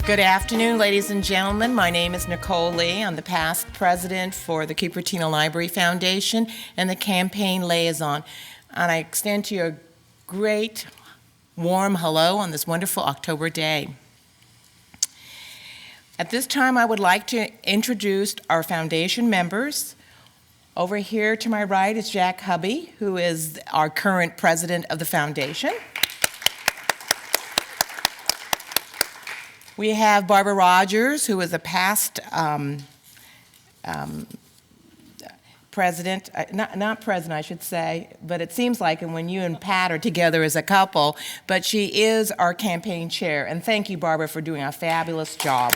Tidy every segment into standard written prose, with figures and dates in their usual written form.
Good afternoon, ladies and gentlemen. My name is Nicol Lea. I'm the past president for the Cupertino Library Foundation and the campaign liaison. And I extend to you a great, warm hello on this wonderful October day. At this time, I would like to introduce our foundation members. Over here to my right is Jack Hubby, who is our current president of the foundation. We have Barbara Rogers, who is a past president, not president, I should say, but it seems like when you and Pat are together as a couple, but she is our campaign chair. And thank you, Barbara, for doing a fabulous job.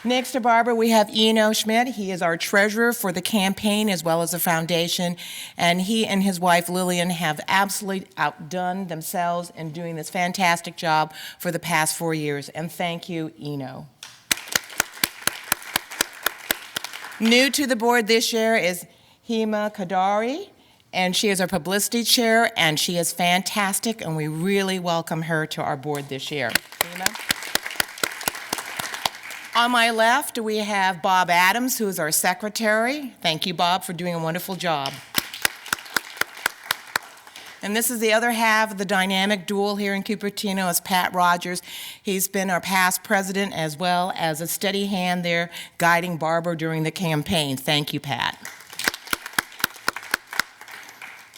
Next to Barbara, we have Eno Schmidt. He is our treasurer for the campaign as well as the foundation. And he and his wife, Lillian, have absolutely outdone themselves in doing this fantastic job for the past 4 years. And thank you, Eno. New to the board this year is Hema Kundargi, and she is our publicity chair, and she is fantastic, and we really welcome her to our board this year. Hema. On my left, we have Bob Adams, who is our secretary. Thank you, Bob, for doing a wonderful job. And this is the other half of the dynamic duel here in Cupertino, is Pat Rogers. He's been our past president as well as a steady hand there guiding Barbara during the campaign. Thank you, Pat.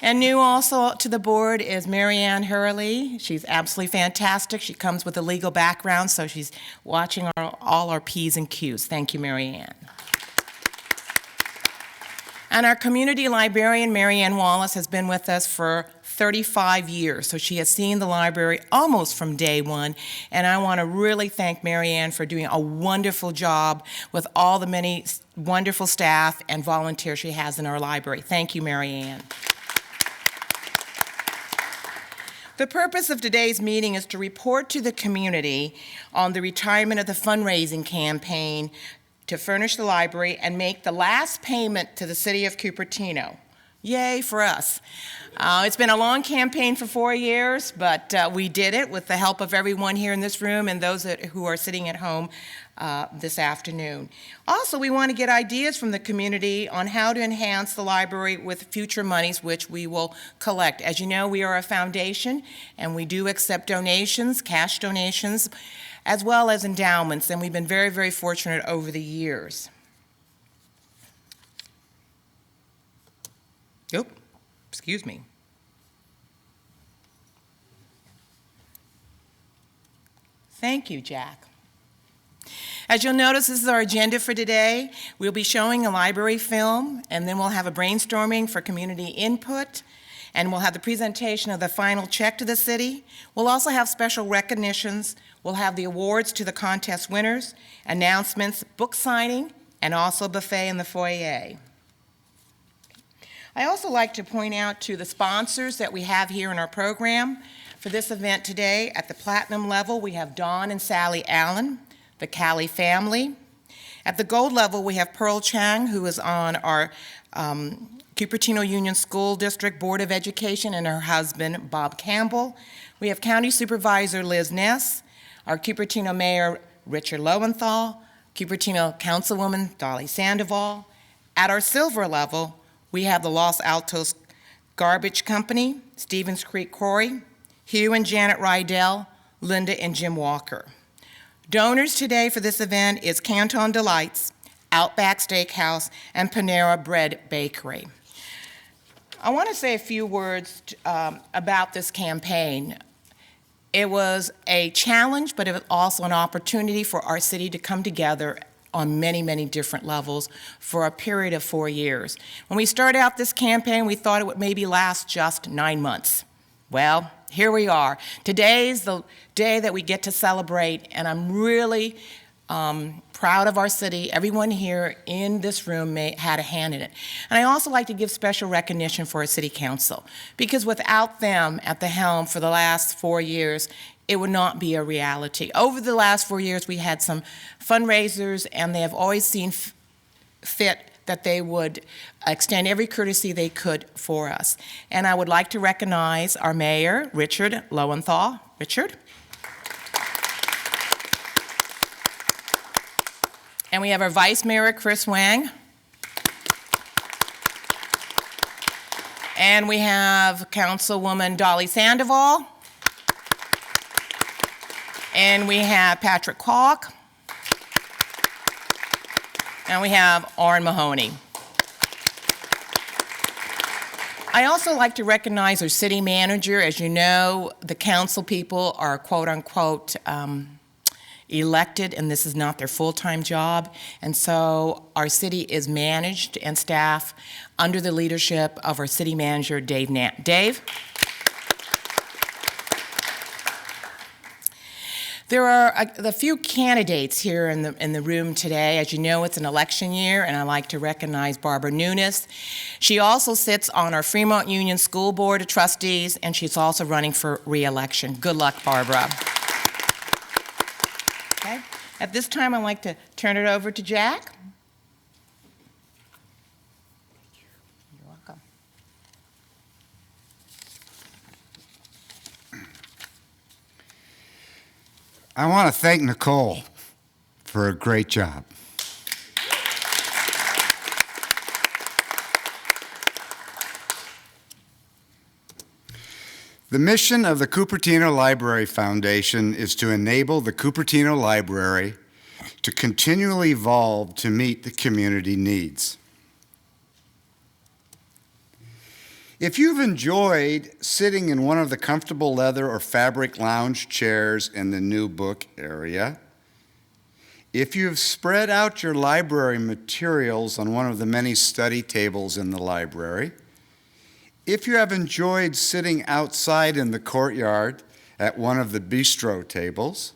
And new also to the board is Anne Herlihy. She's absolutely fantastic. She comes with a legal background, so she's watching all our P's and Q's. Thank you, Anne. And our community librarian, Wallace, has been with us for 35 years, so she has seen the library almost from day one, and I want to really thank Anne for doing a wonderful job with all the many wonderful staff and volunteers she has in our library. Thank you, Anne. The purpose of today's meeting is to report to the community on the retirement of the fundraising campaign to furnish the library and make the last payment to the city of Cupertino. Yay for us. It's been a long campaign for 4 years, but we did it with the help of everyone here in this room and those who are sitting at home this afternoon. Also, we want to get ideas from the community on how to enhance the library with future monies, which we will collect. As you know, we are a foundation, and we do accept donations, cash donations, as well as endowments, and we've been very, very fortunate over the years. Oh, excuse me. Thank you, Jack. As you'll notice, this is our agenda for today. We'll be showing a library film, and then we'll have a brainstorming for community input, and we'll have the presentation of the final check to the city. We'll also have special recognitions. We'll have the awards to the contest winners, announcements, book signing, and also a buffet in the foyer. I also like to point out to the sponsors that we have here in our program. For this event today, at the platinum level, we have Don and Sally Allen, the Callie family. At the gold level, we have Pearl Chang, who is on our Cupertino Union School District Board of Education, and her husband, Bob Campbell. We have County Supervisor Liz Ness, our Cupertino Mayor, Richard Lowenthal, Cupertino Councilwoman, Dolly Sandoval. At our silver level, we have the Los Altos Garbage Company, Stevens Creek Quarry, Hugh and Janet Rydell, Linda and Jim Walker. Donors today for this event is Canton Delights, Outback Steakhouse, and Panera Bread Bakery. I want to say a few words about this campaign. It was a challenge, but it was also an opportunity for our city to come together on many, many different levels for a period of 4 years. When we started out this campaign, we thought it would maybe last just 9 months. Well, here we are. Today's the day that we get to celebrate, and I'm really proud of our city. Everyone here in this room had a hand in it. And I also like to give special recognition for our city council, because without them at the helm for the last 4 years, it would not be a reality. Over the last 4 years, we had some fundraisers, and they have always seen fit that they would extend every courtesy they could for us. And I would like to recognize our mayor, Richard Lowenthal. Richard? And we have our Vice Mayor, Chris Wang. And we have Councilwoman Dolly Sandoval. And we have Patrick Kalk. And we have Orrin Mahoney. I also like to recognize our city manager. As you know, the council people are quote-unquote elected, and this is not their full-time job. And so our city is managed and staffed under the leadership of our city manager, Dave Nant. Dave? There are a few candidates here in the room today. As you know, it's an election year, and I'd like to recognize Barbara Nunes. She also sits on our Fremont Union School Board of Trustees, and she's also running for re-election. Good luck, Barbara. Okay. At this time, I'd like to turn it over to Jack. You're welcome. I want to thank Nicole for a great job. The mission of the Cupertino Library Foundation is to enable the Cupertino Library to continually evolve to meet the community needs. If you've enjoyed sitting in one of the comfortable leather or fabric lounge chairs in the new book area, if you've spread out your library materials on one of the many study tables in the library, if you have enjoyed sitting outside in the courtyard at one of the bistro tables,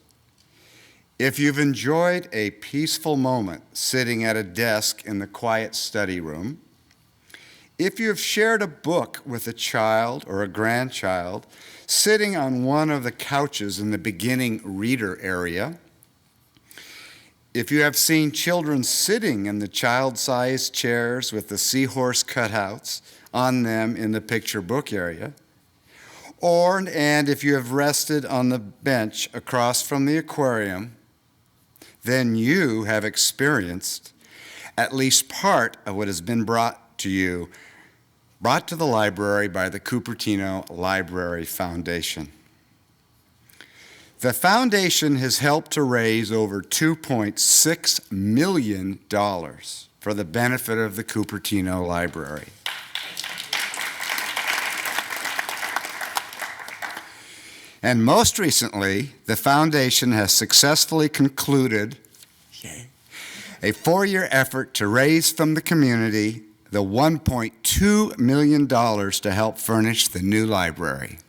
if you've enjoyed a peaceful moment sitting at a desk in the quiet study room, if you have shared a book with a child or a grandchild sitting on one of the couches in the beginning reader area, if you have seen children sitting in the child-sized chairs with the seahorse cutouts on them in the picture book area, and if you have rested on the bench across from the aquarium, then you have experienced at least part of what has been brought to the library by the Cupertino Library Foundation. The foundation has helped to raise over $2.6 million for the benefit of the Cupertino Library. And most recently, the foundation has successfully concluded a 4-year effort to raise from the community the $1.2 million to help furnish the new library.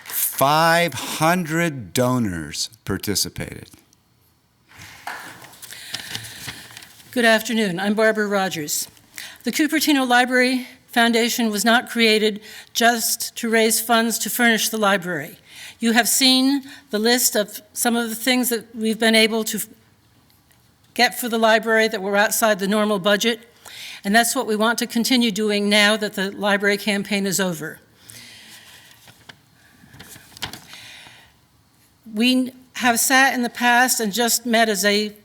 500 donors participated. Good afternoon. I'm Barbara Rogers. The Cupertino Library Foundation was not created just to raise funds to furnish the library. You have seen the list of some of the things that we've been able to get for the library that were outside the normal budget, and that's what we want to continue doing now that the library campaign is over. We have sat in the past and just met as a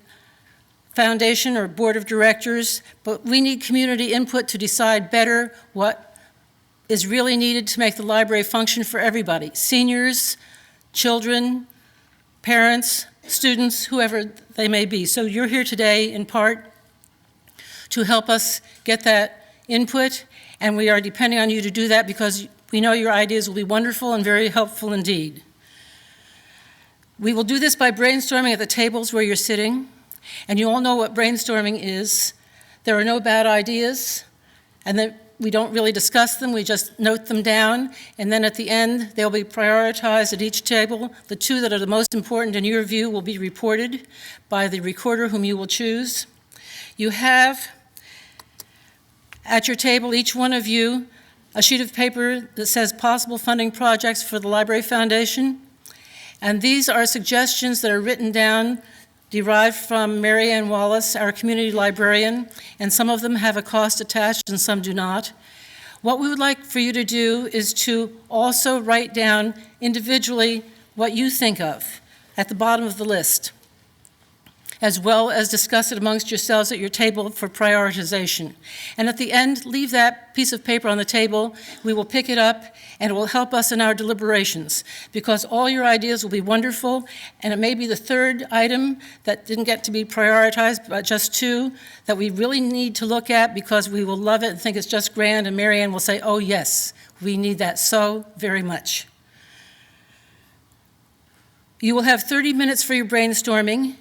foundation or board of directors, but we need community input to decide better what is really needed to make the library function for everybody, seniors, children, parents, students, whoever they may be. So you're here today in part to help us get that input, and we are depending on you to do that because we know your ideas will be wonderful and very helpful indeed. We will do this by brainstorming at the tables where you're sitting, and you all know what brainstorming is. There are no bad ideas, and that we don't really discuss them, we just note them down, and then at the end, they'll be prioritized at each table. The two that are the most important in your view will be reported by the recorder whom you will choose. You have at your table, each one of you, a sheet of paper that says possible funding projects for the Library Foundation, and these are suggestions that are written down derived from Mary Ann Wallace, our community librarian, and some of them have a cost attached and some do not. What we would like for you to do is to also write down individually what you think of at the bottom of the list, as well as discuss it amongst yourselves at your table for prioritization. And at the end, leave that piece of paper on the table. We will pick it up, and it will help us in our deliberations, because all your ideas will be wonderful, and it may be the third item that didn't get to be prioritized, but just two that we really need to look at, because we will love it and think it's just grand, and Mary Ann will say, oh yes, we need that so very much. You will have 30 minutes for your brainstorming.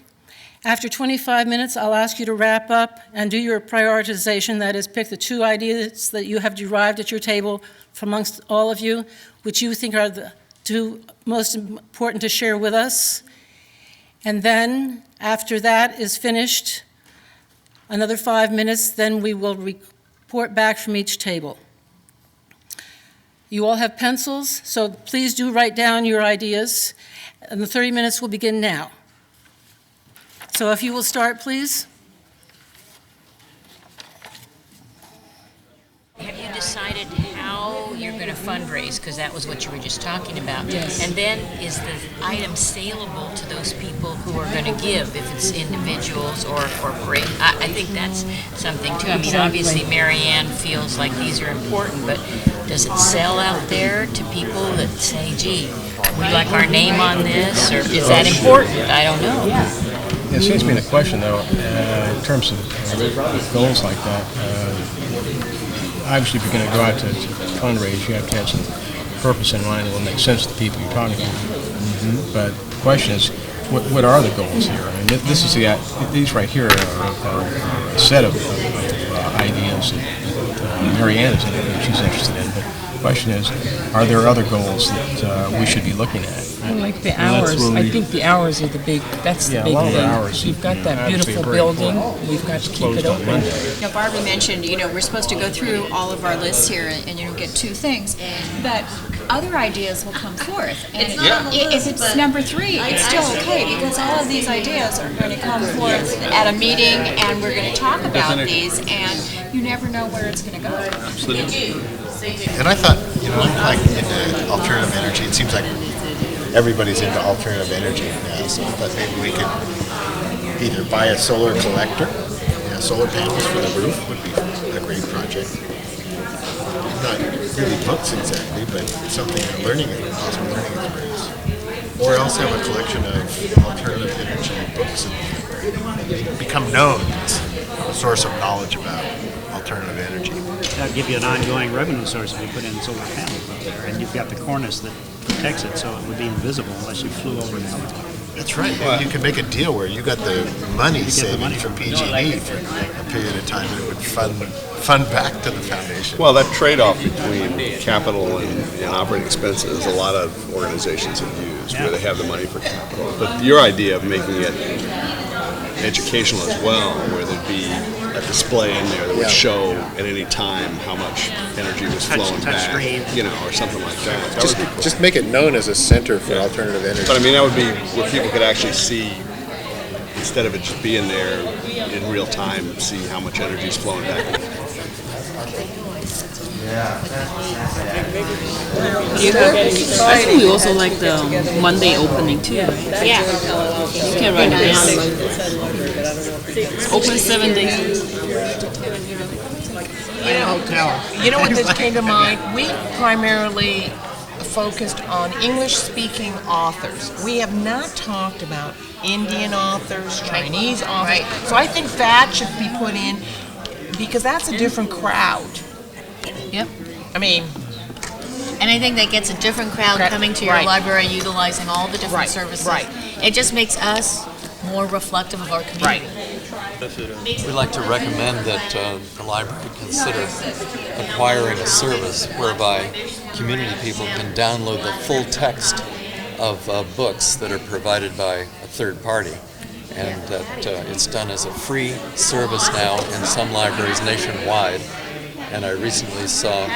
After 25 minutes, I'll ask you to wrap up and do your prioritization. That is, pick the two ideas that you have derived at your table from amongst all of you, which you think are the two most important to share with us. And then, after that is finished, another 5 minutes, then we will report back from each table. You all have pencils, so please do write down your ideas, and the 30 minutes will begin now. So if you will start, please. Have you decided how you're going to fundraise? Because that was what you were just talking about. Yes. And then is the item saleable to those people who are going to give, if it's individuals or corporate? I think that's something too. I mean, obviously Mary Ann feels like these are important, but does it sell out there to people that say, gee, we like our name on this, or is that important? I don't know. Yeah, it seems to me the question, though, in terms of goals like that, obviously if you're going to go out to fundraise, you have to have some purpose in mind that will make sense to the people you're talking to. Mm-hmm. But the question is, what are the goals here? I mean, this is these right here are a set of ideas that Mary Ann is she's interested in. But the question is, are there other goals that we should be looking at? I like the hours. I think the hours are the big, that's the big thing. Hours, We've got that beautiful building. We've got to keep it open. Barbie mentioned, we're supposed to go through all of our lists here and get two things, but other ideas will come forth. And if it's number 3, it's still okay, because all of these ideas are going to come forth at a meeting, and we're going to talk about these, and you never know where it's going to go. Absolutely. And I thought, like in alternative energy, it seems like everybody's into alternative energy now, so I thought maybe we could either buy a solar collector, solar panels for the roof would be a great project. Not really books exactly, but something, awesome learning experience. Or else have a collection of alternative energy books and become known as a source of knowledge about alternative energy. That'll give you an ongoing revenue source if you put in solar panels up there, and you've got the cornice that protects it, so it would be invisible unless you flew over the mountain. That's right. Maybe you could make a deal where you got the money saving from PG&E for a period of time, and it would fund back to the foundation. Well, that trade-off between capital and operating expenses, a lot of organizations have used, where they have the money for capital. But your idea of making it educational as well, where there'd be a display in there that would show at any time how much energy was flowing back, or something like that. Just make it known as a center for alternative energy. But I mean, that would be where people could actually see, instead of it just being there in real time, see how much energy is flowing back. I think we also like the Monday opening too. Yeah. You can write it down. It's open 7 days. You know what just came to mind? We primarily focused on English-speaking authors. We have not talked about Indian authors, Chinese authors. Right. So I think that should be put in, because that's a different crowd. Yep. I mean, And I think that gets a different crowd coming to your library, utilizing all the different services. Right. It just makes us more reflective of our community. We'd like to recommend that the library consider acquiring a service whereby community people can download the full text of books that are provided by a third party, and that it's done as a free service now in some libraries nationwide. And I recently saw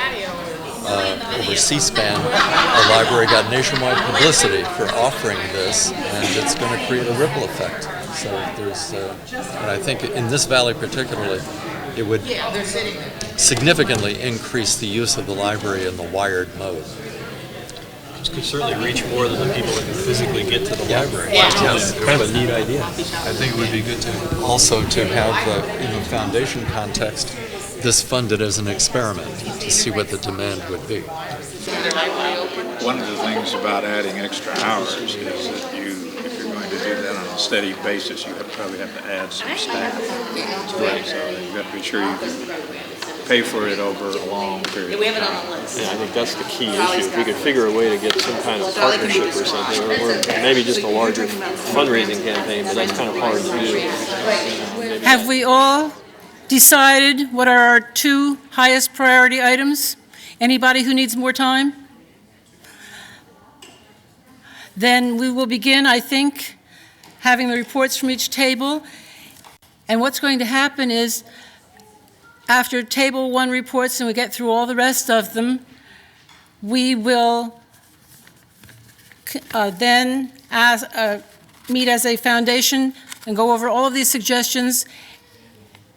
over C-SPAN, a library got nationwide publicity for offering this, and it's going to create a ripple effect. So there's, and I think in this valley particularly, it would significantly increase the use of the library in the wired mode. This could certainly reach more than the people that can physically get to the library. Yes. Kind of a neat idea. I think it would be good to also to have in the foundation context this funded as an experiment to see what the demand would be. One of the things about adding extra hours is that if you're going to do that on a steady basis, you probably have to add some staff to it. So you've got to be sure you can pay for it over a long period of time. Yeah, I think that's the key issue. If we could figure a way to get some kind of partnership or something, or maybe just a larger fundraising campaign, but that's kind of hard to do. Have we all decided what are our 2 highest priority items? Anybody who needs more time? Then we will begin, I think, having the reports from each table. And what's going to happen is, after Table 1 reports and we get through all the rest of them, we will then meet as a foundation and go over all of these suggestions.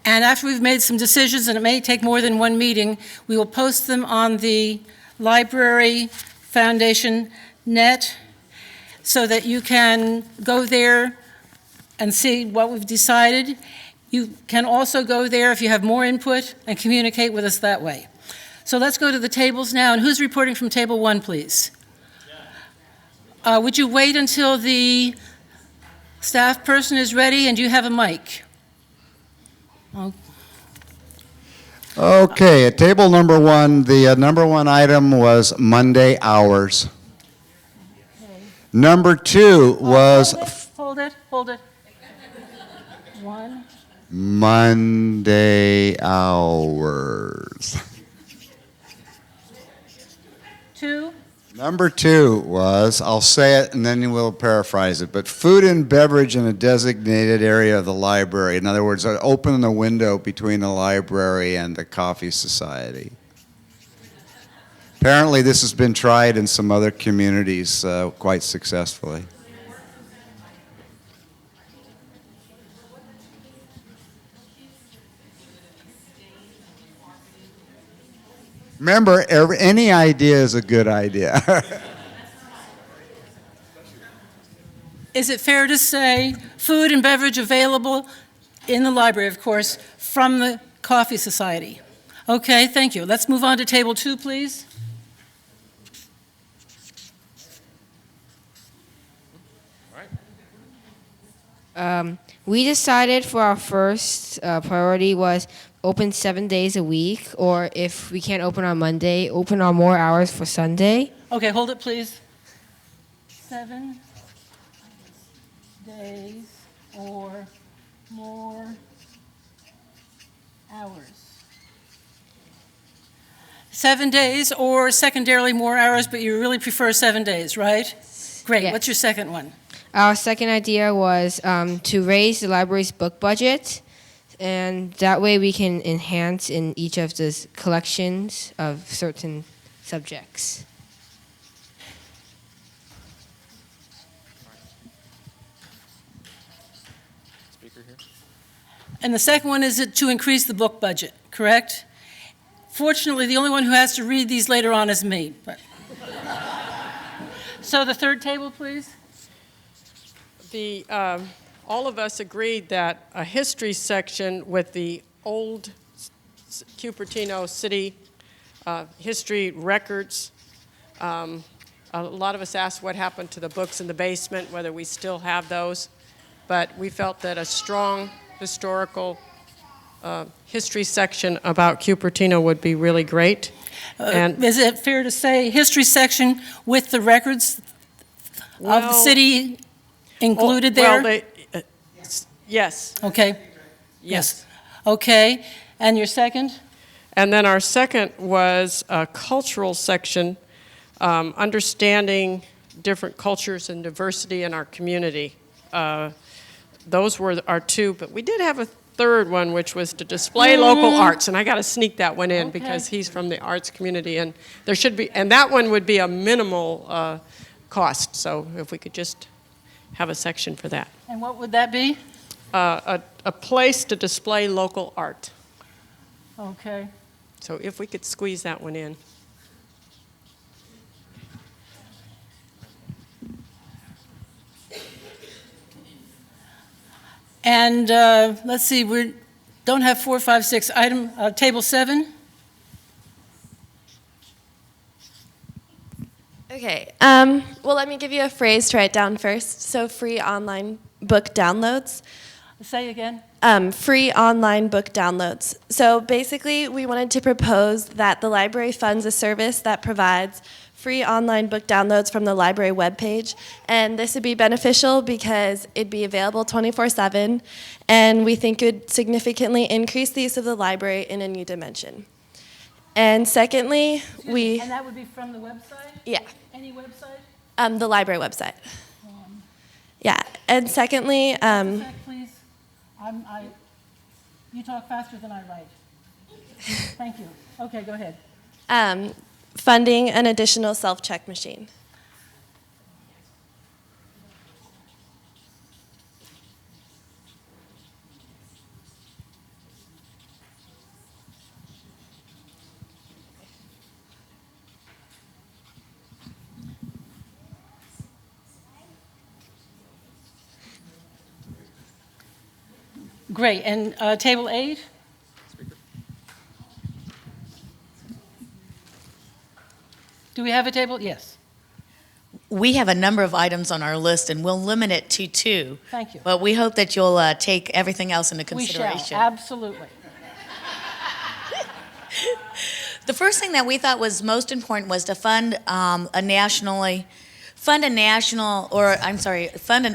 And after we've made some decisions, and it may take more than one meeting, we will post them on the Library Foundation net so that you can go there and see what we've decided. You can also go there if you have more input and communicate with us that way. So let's go to the tables now. And who's reporting from Table 1, please? Would you wait until the staff person is ready, and do you have a mic? Okay, at table number 1, the number 1 item was Monday hours. Number 2 was Hold it. 1. Monday hours. 2. Number 2 was, I'll say it and then we'll paraphrase it, but food and beverage in a designated area of the library. In other words, open the window between the library and the coffee society. Apparently this has been tried in some other communities quite successfully. Remember, any idea is a good idea. Is it fair to say food and beverage available in the library, of course, from the Coffee Society? Okay, thank you. Let's move on to Table 2, please. We decided for our first priority was open 7 days a week, or if we can't open on Monday, open on more hours for Sunday. Okay, hold it, please. 7 days or more hours. 7 days or secondarily more hours, but you really prefer 7 days, right? Great. Yes. What's your second one? Our second idea was to raise the library's book budget, and that way we can enhance in each of the collections of certain subjects. And the second one is to increase the book budget, correct? Fortunately, the only one who has to read these later on is me. But. So the third table, please. All of us agreed that a history section with the old Cupertino City history records. A lot of us asked what happened to the books in the basement, whether we still have those. But we felt that a strong historical history section about Cupertino would be really great. And is it fair to say history section with the records of the city included there? Yes. Okay. Yes. Okay. And your second? And then our second was a cultural section, understanding different cultures and diversity in our community. Those were our two, but we did have a third one, which was to display local arts, and I got to sneak that one in because he's from the arts community, and there should be, and that one would be a minimal cost. So if we could just have a section for that. And what would that be? A place to display local art. Okay. So if we could squeeze that one in. And let's see, we don't have 4, 5, 6. Table 7. Okay. Well, let me give you a phrase to write down first. So, free online book downloads. Say again. Free online book downloads. So basically, we wanted to propose that the library funds a service that provides free online book downloads from the library webpage. And this would be beneficial because it'd be available 24/7, and we think it would significantly increase the use of the library in a new dimension. And secondly, And that would be from the website? Yeah. Any website? The library website. Yeah. And secondly, Please. You talk faster than I write. Thank you. Okay, go ahead. funding an additional self-check machine. Great. And table 8? Do we have a table? Yes. We have a number of items on our list, and we'll limit it to 2. Thank you. But we hope that you'll take everything else into consideration. We shall, absolutely. The first thing that we thought was most important was to fund an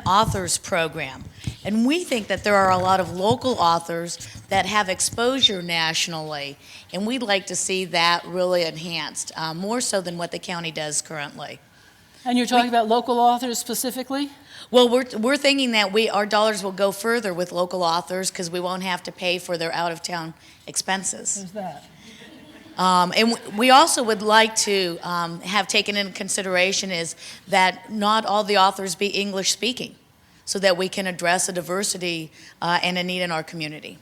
authors program. And we think that there are a lot of local authors that have exposure nationally, and we'd like to see that really enhanced, more so than what the county does currently. And you're talking about local authors specifically? Well, we're thinking that our dollars will go further with local authors because we won't have to pay for their out-of-town expenses. There's that. And we also would like to have taken into consideration is that not all the authors be English speaking, so that we can address a diversity and a need in our community.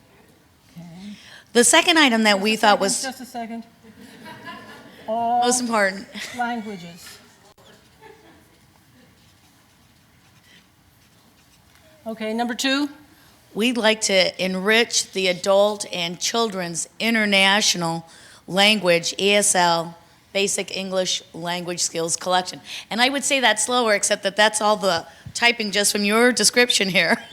Okay. The second item that we thought was just a second. All most important. Languages. Okay, number 2. We'd like to enrich the adult and children's international language, ESL, Basic English Language Skills Collection. And I would say that slower, except that that's all the typing just from your description here.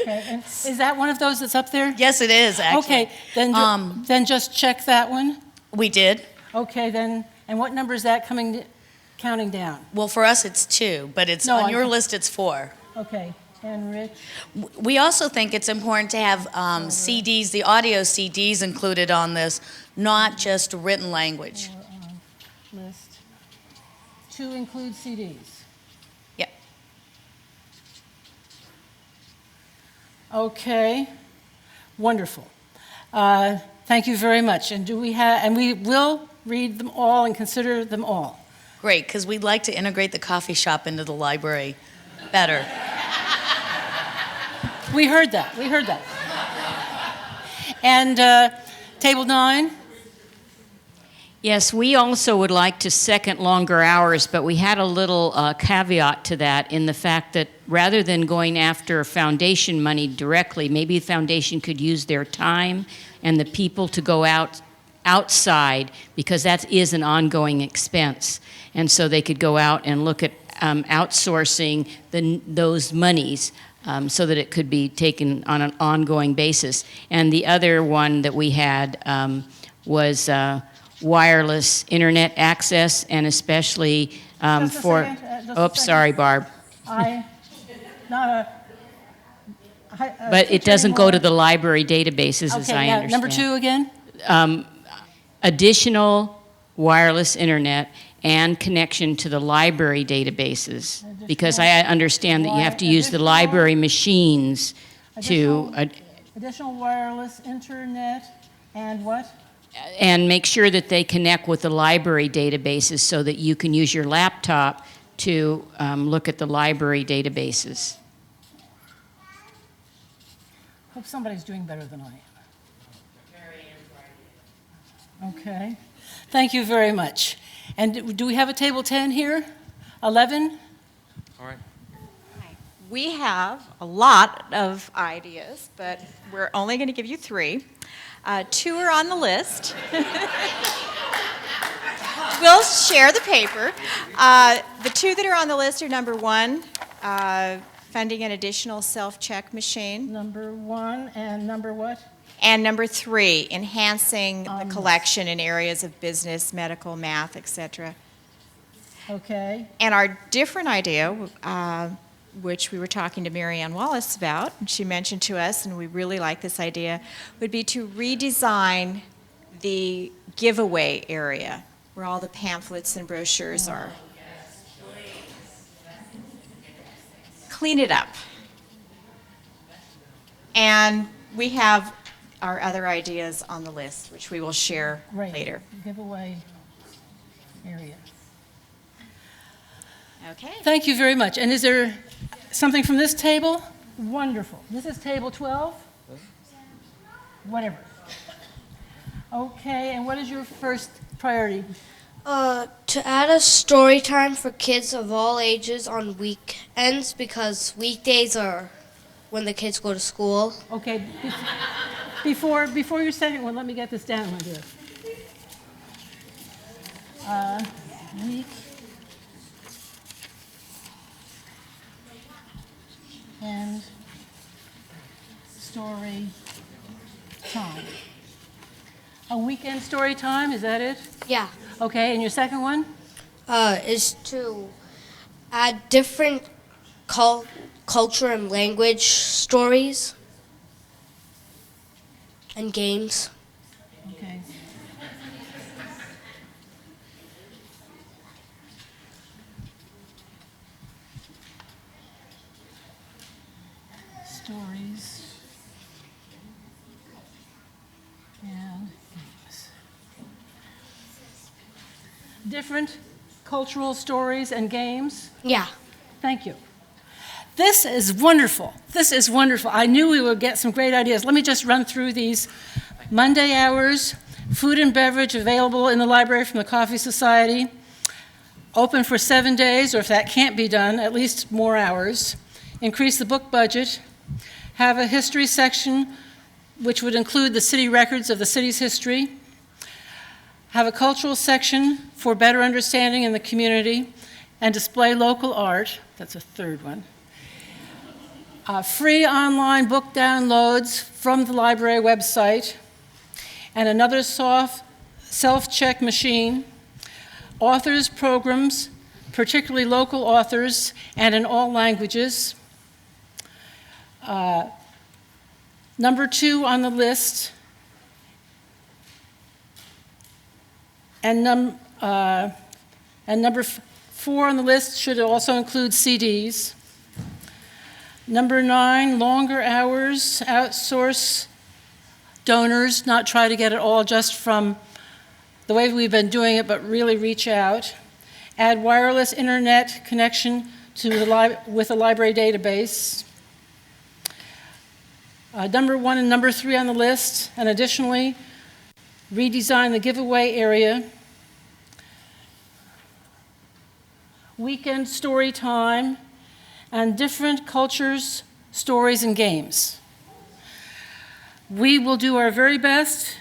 Okay, and is that one of those that's up there? Yes, it is, actually. Okay, then just check that one. We did. Okay, then, and what number is that counting down? Well, for us, it's 2, but it's on your list, it's 4. Okay, enrich. We also think it's important to have CDs, the audio CDs included on this, not just written language. List. To include CDs. Yep. Okay, wonderful. Thank you very much. And we will read them all and consider them all. Great, because we'd like to integrate the coffee shop into the library better. We heard that. And table 9? Yes, we also would like to second longer hours, but we had a little caveat to that in the fact that rather than going after foundation money directly, maybe the foundation could use their time and the people to go outside, because that is an ongoing expense. And so they could go out and look at outsourcing those monies so that it could be taken on an ongoing basis. And the other one that we had was wireless internet access, and especially sorry, Barb. But it doesn't go to the library databases, as I understand. Number 2 again? Additional wireless internet and connection to the library databases, because I understand that you have to use the library machines to... Additional wireless internet and what? And make sure that they connect with the library databases so that you can use your laptop to look at the library databases. Hope somebody's doing better than I am. Okay. Thank you very much. And do we have a table 10 here? 11? All right. We have a lot of ideas, but we're only going to give you 3. 2 are on the list. We'll share the paper. The 2 that are on the list are number 1, funding an additional self-check machine. Number 1 and number what? And number 3, enhancing the collection in areas of business, medical, math, etc. Okay. And our different idea, which we were talking to Mary Ann Wallace about, and she mentioned to us, and we really like this idea, would be to redesign the giveaway area where all the pamphlets and brochures are. Clean it up. And we have our other ideas on the list, which we will share later. Giveaway area. Okay. Thank you very much. And is there something from this table? Wonderful. This is table 12? Whatever. Okay, and what is your first priority? To add a story time for kids of all ages on weekends, because weekdays are when the kids go to school. Okay, before your second one, let me get this down, my dear. Week and story time. A weekend story time, is that it? Yeah. Okay, and your second one? Is to add different culture and language stories and games. Okay. Stories and games. Different cultural stories and games? Yeah. Thank you. This is wonderful. This is wonderful. I knew we would get some great ideas. Let me just run through these. Monday hours, food and beverage available in the library from the Coffee Society. Open for 7 days, or if that can't be done, at least more hours. Increase the book budget. Have a history section, which would include the city records of the city's history. Have a cultural section for better understanding in the community, and display local art. That's a third one. Free online book downloads from the library website, and another soft self-check machine. Authors programs, particularly local authors, and in all languages. Number 2 on the list, and number 4 on the list should also include CDs. Number 9, longer hours, outsource donors, not try to get it all just from the way we've been doing it, but really reach out. Add wireless internet connection to with the library database. Number 1 and number 3 on the list, and additionally, redesign the giveaway area. Weekend story time, and different cultures, stories, and games. We will do our very best.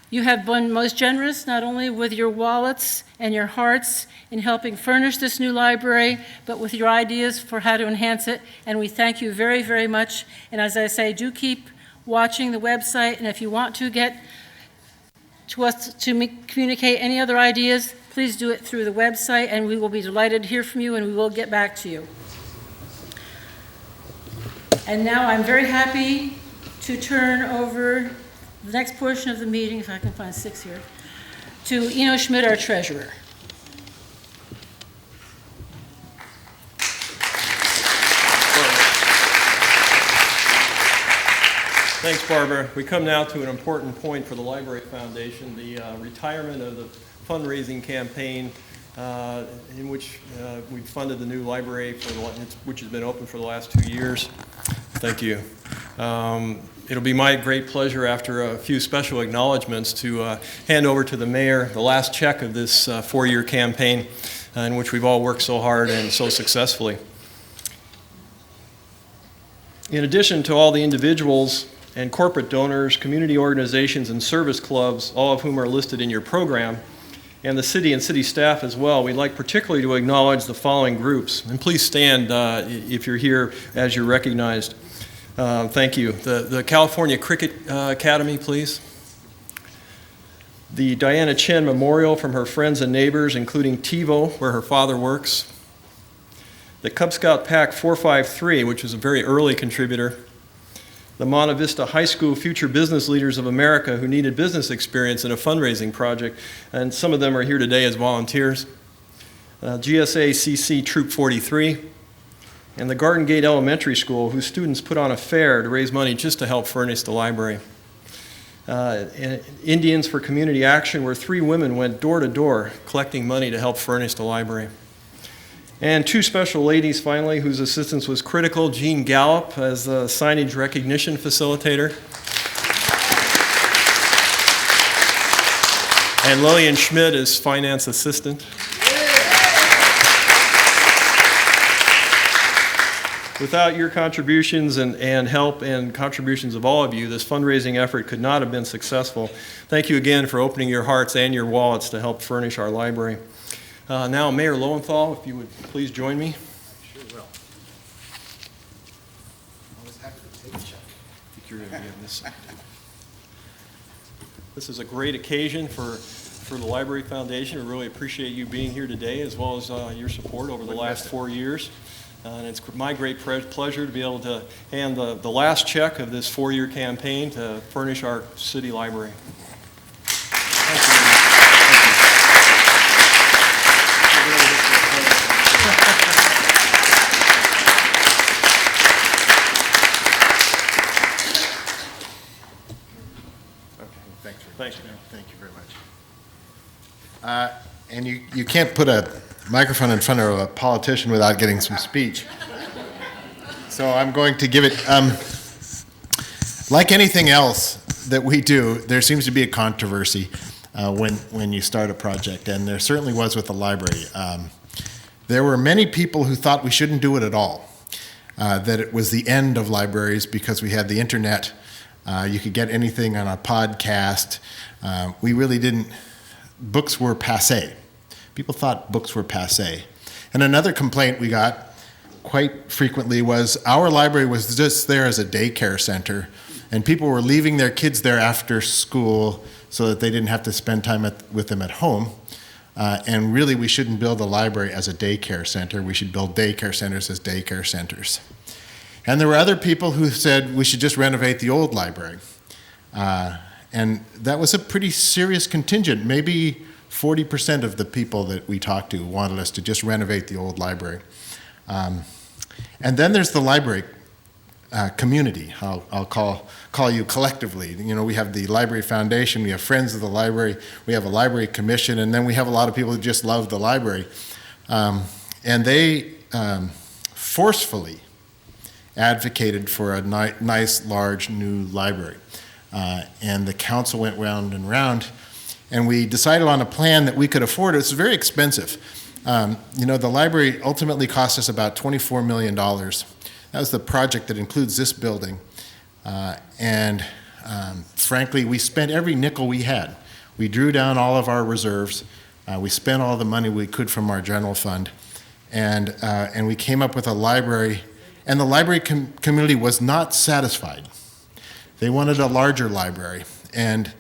You have been most generous, not only with your wallets and your hearts in helping furnish this new library, but with your ideas for how to enhance it, and we thank you very, very much. And as I say, do keep watching the website, and if you want to get to us to communicate any other ideas, please do it through the website, and we will be delighted to hear from you, and we will get back to you. And now I'm very happy to turn over the next portion of the meeting, if I can find 6 here, to Eno Schmidt, our treasurer. Thanks, Barbara. We come now to an important point for the Library Foundation, the retirement of the fundraising campaign in which we funded the new library which has been open for the last 2 years. Thank you. It'll be my great pleasure after a few special acknowledgments to hand over to the mayor the last check of this 4-year campaign in which we've all worked so hard and so successfully. In addition to all the individuals and corporate donors, community organizations, and service clubs, all of whom are listed in your program, and the city and city staff as well, we'd like particularly to acknowledge the following groups. And please stand if you're here as you're recognized. Thank you. The California Cricket Academy, please. The Diana Chen Memorial from her friends and neighbors, including TiVo, where her father works. The Cub Scout Pack 453, which was a very early contributor. The Monte Vista High School Future Business Leaders of America who needed business experience in a fundraising project, and some of them are here today as volunteers. GSA CC Troop 43, and the Garden Gate Elementary School, whose students put on a fair to raise money just to help furnish the library. Indians for Community Action, where 3 women went door to door collecting money to help furnish the library. And 2 special ladies, finally, whose assistance was critical. Jean Gallup as the signage recognition facilitator. And Lillian Schmidt as finance assistant. Without your contributions and help and contributions of all of you, this fundraising effort could not have been successful. Thank you again for opening your hearts and your wallets to help furnish our library. Now, Mayor Lowenthal, if you would please join me. Sure will. Always happy to take a check. I think you're going to be on this side. This is a great occasion for the Library Foundation. We really appreciate you being here today, as well as your support over the last 4 years. And it's my great pleasure to be able to hand the last check of this 4-year campaign to furnish our city library. Thank you. Thank you very much. And you can't put a microphone in front of a politician without getting some speech. So I'm going to give it, like anything else that we do, there seems to be a controversy when you start a project, and there certainly was with the library. There were many people who thought we shouldn't do it at all, that it was the end of libraries because we had the internet. You could get anything on a podcast. We really didn't, books were passé. People thought books were passé. And another complaint we got quite frequently was our library was just there as a daycare center, and people were leaving their kids there after school so that they didn't have to spend time with them at home. And really, we shouldn't build a library as a daycare center. We should build daycare centers as daycare centers. And there were other people who said we should just renovate the old library. And that was a pretty serious contingent. Maybe 40% of the people that we talked to wanted us to just renovate the old library. And then there's the library community, I'll call you collectively. You know, we have the Library Foundation, we have Friends of the Library, we have a Library Commission, and then we have a lot of people who just love the library. And they forcefully advocated for a nice, large, new library. And the council went round and round, and we decided on a plan that we could afford. It's very expensive. You know, the library ultimately cost us about $24 million. That was the project that includes this building. And frankly, we spent every nickel we had. We drew down all of our reserves. We spent all the money we could from our general fund. And we came up with a library, and the library community was not satisfied. They wanted a larger library. And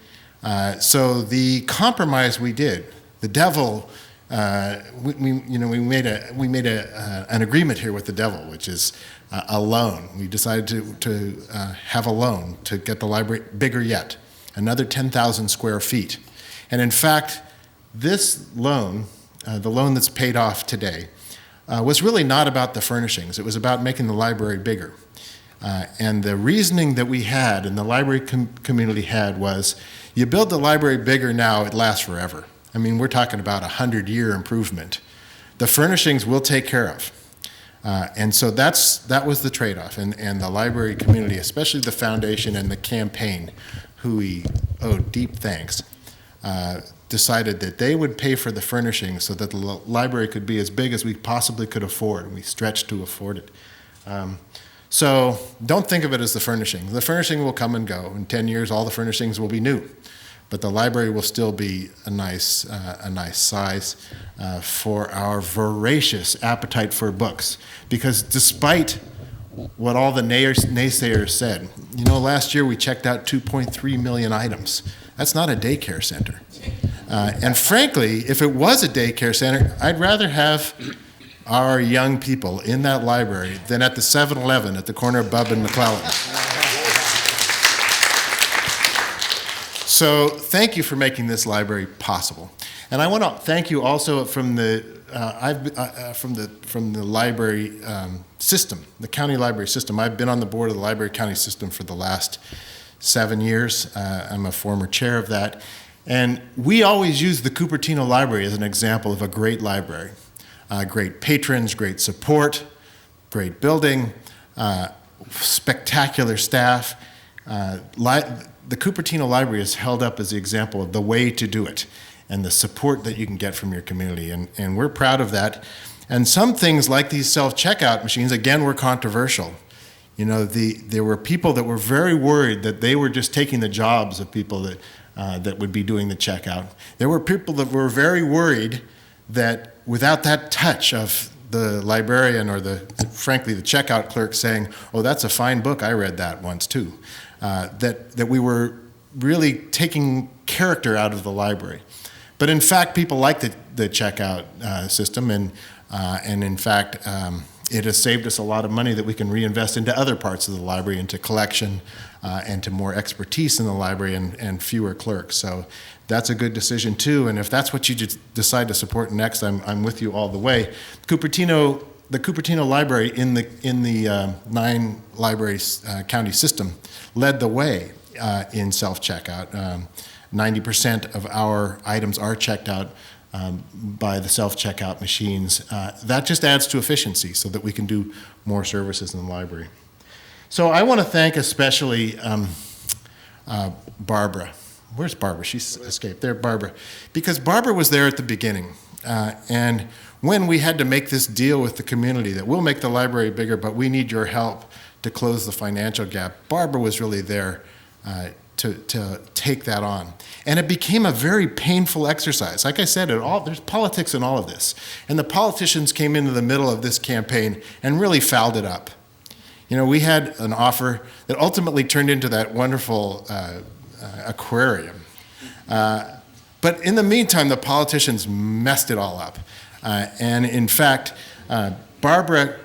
so the compromise we did, the devil, we made an agreement here with the devil, which is a loan. We decided to have a loan to get the library bigger yet, another 10,000 square feet. And in fact, this loan, the loan that's paid off today, was really not about the furnishings. It was about making the library bigger. And the reasoning that we had and the library community had was, you build the library bigger now, it lasts forever. I mean, we're talking about a 100-year improvement. The furnishings we'll take care of. And so that was the trade-off. And the library community, especially the foundation and the campaign, who we owe deep thanks, decided that they would pay for the furnishings so that the library could be as big as we possibly could afford, and we stretched to afford it. So don't think of it as the furnishing. The furnishing will come and go. In 10 years, all the furnishings will be new. But the library will still be a nice size for our voracious appetite for books. Because despite what all the naysayers said, you know, last year we checked out 2.3 million items. That's not a daycare center. And frankly, if it was a daycare center, I'd rather have our young people in that library than at the 7-Eleven at the corner of Bub and McClellan. So thank you for making this library possible. And I want to thank you also from the library system, the county library system. I've been on the board of the library county system for the last 7 years. I'm a former chair of that. And we always use the Cupertino Library as an example of a great library. Great patrons, great support, great building, spectacular staff. The Cupertino Library is held up as the example of the way to do it and the support that you can get from your community. And we're proud of that. And some things like these self-checkout machines, again, were controversial. You know, there were people that were very worried that they were just taking the jobs of people that would be doing the checkout. There were people that were very worried that without that touch of the librarian or frankly, the checkout clerk saying, oh, that's a fine book, I read that once too, that we were really taking character out of the library. But in fact, people like the checkout system, and in fact, it has saved us a lot of money that we can reinvest into other parts of the library, into collection, and to more expertise in the library and fewer clerks. So that's a good decision too. And if that's what you decide to support next, I'm with you all the way. The Cupertino Library in the 9 library county system led the way in self-checkout. 90% of our items are checked out by the self-checkout machines. That just adds to efficiency so that we can do more services in the library. So I want to thank especially Barbara. Where's Barbara? She's escaped. There, Barbara. Because Barbara was there at the beginning. And when we had to make this deal with the community that we'll make the library bigger, but we need your help to close the financial gap, Barbara was really there to take that on. And it became a very painful exercise. Like I said, there's politics in all of this. And the politicians came into the middle of this campaign and really fouled it up. You know, we had an offer that ultimately turned into that wonderful aquarium. But in the meantime, the politicians messed it all up. And in fact, Barbara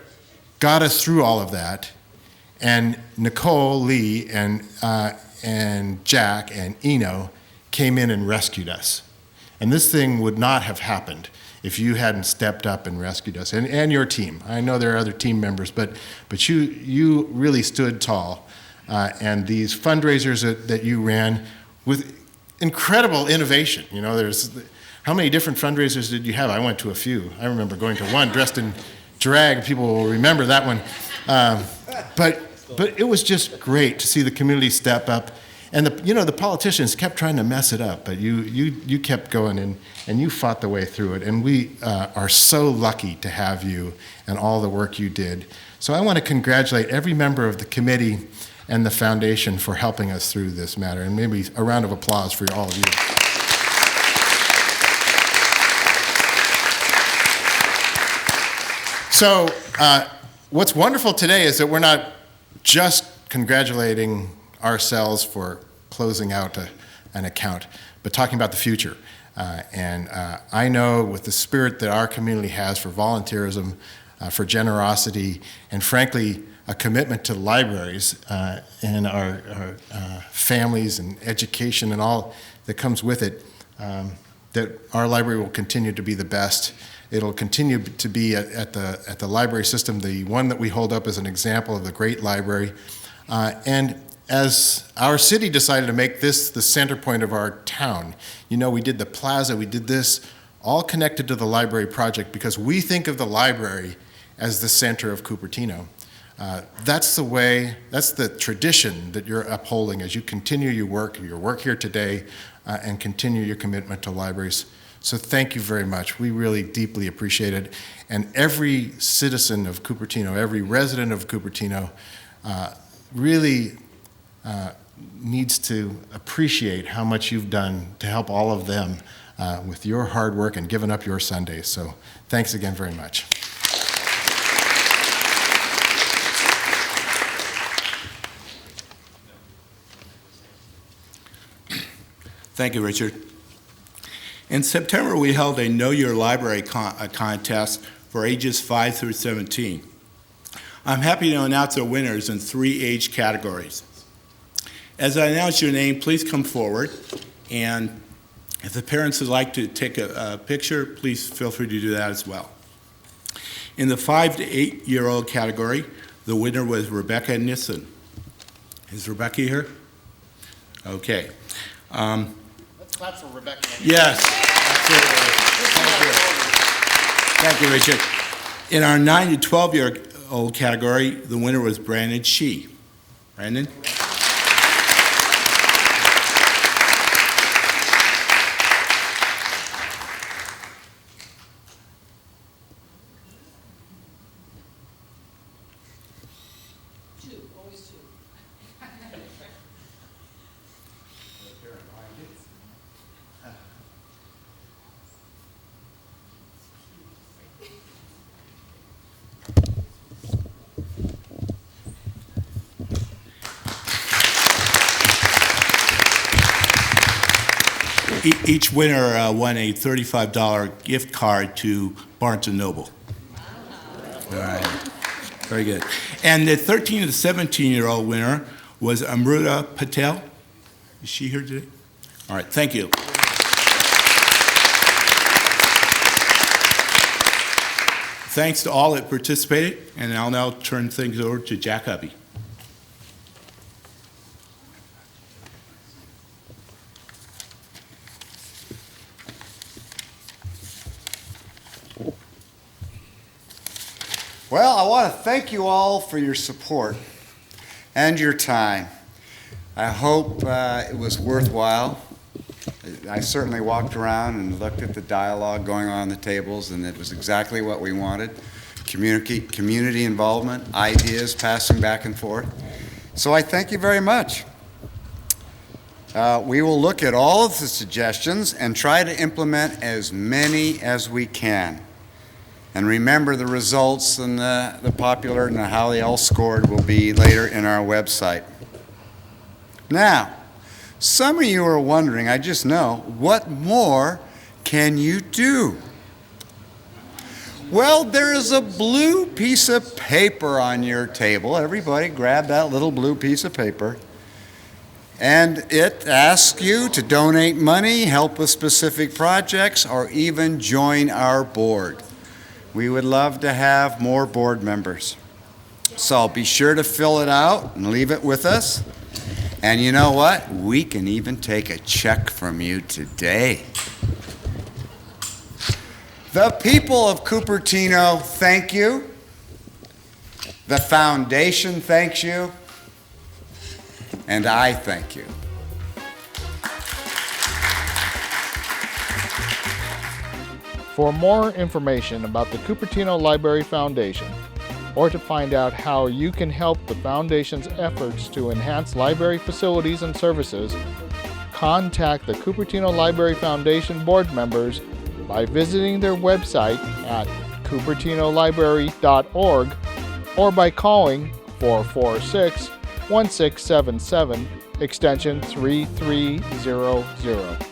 got us through all of that. And Nicol Lea and Jack and Eno came in and rescued us. And this thing would not have happened if you hadn't stepped up and rescued us, and your team. I know there are other team members, but you really stood tall. And these fundraisers that you ran with incredible innovation. You know, how many different fundraisers did you have? I went to a few. I remember going to one dressed in drag. People will remember that one. But it was just great to see the community step up. And the politicians kept trying to mess it up, but you kept going and you fought the way through it. And we are so lucky to have you and all the work you did. So I want to congratulate every member of the committee and the foundation for helping us through this matter. And maybe a round of applause for all of you. So what's wonderful today is that we're not just congratulating ourselves for closing out an account, but talking about the future. And I know with the spirit that our community has for volunteerism, for generosity, and frankly, a commitment to libraries and our families and education and all that comes with it, that our library will continue to be the best. It'll continue to be at the library system, the one that we hold up as an example of the great library. And as our city decided to make this the center point of our town, you know, we did the plaza, we did this, all connected to the library project because we think of the library as the center of Cupertino. That's the way, that's the tradition that you're upholding as you continue your work here today and continue your commitment to libraries So thank you very much. We really deeply appreciate it. And every citizen of Cupertino, every resident of Cupertino really needs to appreciate how much you've done to help all of them with your hard work and giving up your Sundays. So thanks again very much. Thank you, Richard. In September, we held a Know Your Library contest for ages 5 through 17. I'm happy to announce our winners in 3 age categories. As I announce your name, please come forward, and if the parents would like to take a picture, please feel free to do that as well. In the 5 to 8-year-old category, the winner was Rebecca Nissen. Is Rebecca here? Okay. Let's clap for Rebecca. Yes, absolutely. Thank you, Richard. In our 9 to 12-year-old category, the winner was Brandon Shee. Brandon? Each winner won a $35 gift card to Barnes & Noble. All right, very good. And the 13 to 17-year-old winner was Amruta Patel. Is she here today? All right, thank you. Thanks to all that participated, and I'll now turn things over to Jack Hubby. Well, I want to thank you all for your support and your time. I hope it was worthwhile. I certainly walked around and looked at the dialogue going on the tables, and it was exactly what we wanted. Community involvement, ideas passing back and forth. So I thank you very much. We will look at all of the suggestions and try to implement as many as we can. And remember, the results and the popular and how they all scored will be later in our website. Now, some of you are wondering, I just know, what more can you do? Well, there is a blue piece of paper on your table. Everybody grab that little blue piece of paper. And it asks you to donate money, help with specific projects, or even join our board. We would love to have more board members. So be sure to fill it out and leave it with us. And you know what? We can even take a check from you today. The people of Cupertino thank you. The foundation thanks you. And I thank you. For more information about the Cupertino Library Foundation, or to find out how you can help the Foundation's efforts to enhance library facilities and services, contact the Cupertino Library Foundation board members by visiting their website at cupertinolibrary.org or by calling 446-1677, extension 3300.